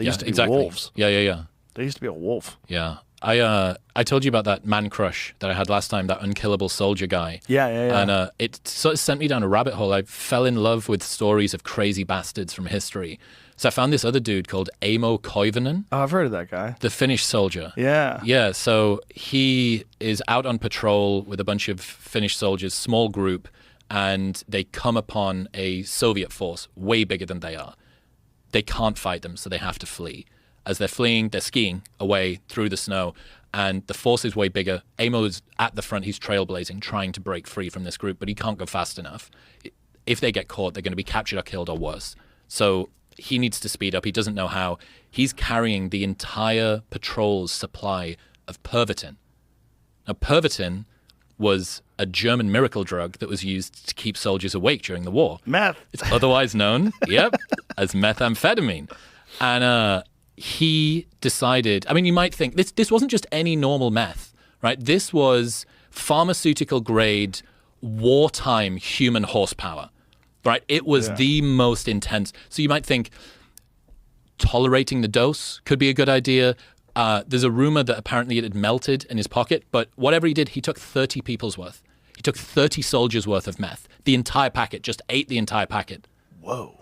They used to be exactly. wolves. Yeah. They used to be a wolf. Yeah. I told you about that man crush that I had last time, that unkillable soldier guy. Yeah. And it sort of sent me down a rabbit hole. I fell in love with stories of crazy bastards from history. So I found this other dude called Aimo Koivunen, Oh, I've heard of that guy. the Finnish soldier. Yeah. Yeah, so he is out on patrol with a bunch of Finnish soldiers, small group, and they come upon a Soviet force way bigger than they are. They can't fight them, so they have to flee. As they're fleeing, they're skiing away through the snow, and the force is way bigger. Aimo is at the front. He's trailblazing, trying to break free from this group, but he can't go fast enough. If they get caught, they're going to be captured or killed or worse. So he needs to speed up. He doesn't know how. He's carrying the entire patrol's supply of Pervitin. Now, Pervitin was a German miracle drug that was used to keep soldiers awake during the war. Meth. It's otherwise known, as methamphetamine. And he decided, I mean, you might think this wasn't just any normal meth, right? This was pharmaceutical grade wartime human horsepower, right? It was the most intense. So you might think tolerating the dose could be a good idea. There's a rumor that apparently it had melted in his pocket, but whatever he did, he took 30 people's worth. He took 30 soldiers worth of meth. The entire packet, just ate the entire packet. Whoa.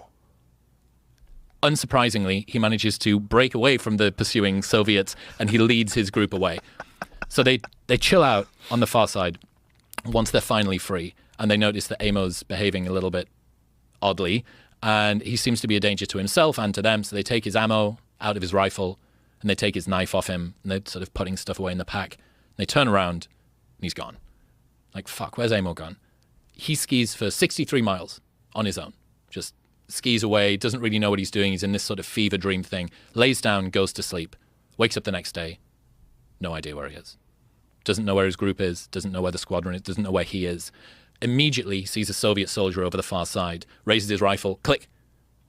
Unsurprisingly, he manages to break away from the pursuing Soviets, and he leads his group away. So they chill out on the far side once they're finally free, and they notice that Aimo's behaving a little bit oddly, and he seems to be a danger to himself and to them, so they take his ammo out of his rifle, and they take his knife off him, and they're sort of putting stuff away in the pack. And they turn around, and he's gone. Like, fuck, where's Aimo gone? He skis for 63 miles on his own, just skis away, doesn't really know what he's doing. He's in this sort of fever dream thing, lays down, goes to sleep, wakes up the next day, no idea where he is. Doesn't know where his group is, doesn't know where the squadron is, doesn't know where he is. Immediately sees a Soviet soldier over the far side, raises his rifle, click,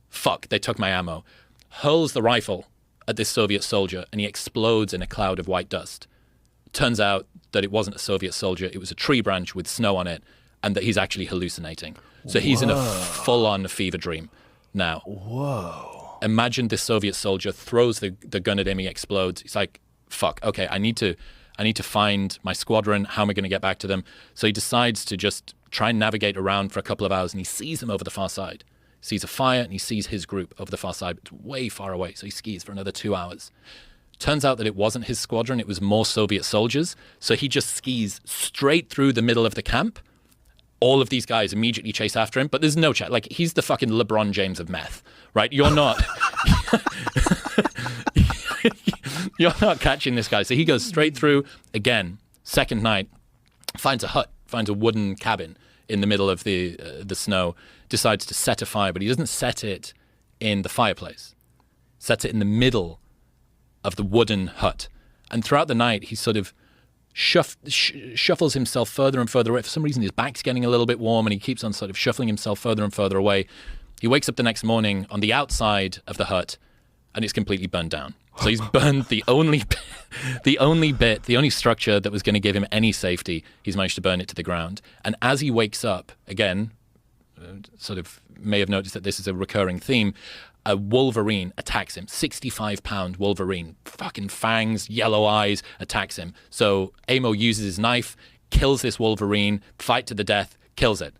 fuck, they took my ammo, hurls the rifle at this Soviet soldier, and he explodes in a cloud of white dust. Turns out that it wasn't a Soviet soldier, it was a tree branch with snow on it, and that he's actually hallucinating. So he's in a full-on fever dream now. Whoa. Imagine this Soviet soldier throws the gun at him, he explodes. He's like, fuck, okay, I need to find my squadron. How am I going to get back to them? So he decides to just try and navigate around for a couple of hours, and he sees them over the far side. He sees a fire, and he sees his group over the far side. It's way far away, so he skis for another 2 hours. Turns out that it wasn't his squadron, it was more Soviet soldiers. So he just skis straight through the middle of the camp. All of these guys immediately chase after him, but there's no chat. Like, he's the fucking LeBron James of meth, right? You're not... You're not catching this guy. So he goes straight through, again, second night, finds a hut, finds a wooden cabin in the middle of the snow, decides to set a fire, but he doesn't set it in the fireplace. Sets it in the middle of the wooden hut. And throughout the night, he sort of shuffles himself further and further away. For some reason, his back's getting a little bit warm, and he keeps on sort of shuffling himself further and further away. He wakes up the next morning on the outside of the hut, and it's completely burned down. So he's burned the only structure that was going to give him any safety. He's managed to burn it to the ground. And as he wakes up, again, sort of may have noticed that this is a recurring theme, a wolverine attacks him. 65-pound wolverine, fucking fangs, yellow eyes, attacks him. So Aimo uses his knife, kills this wolverine, fight to the death, kills it.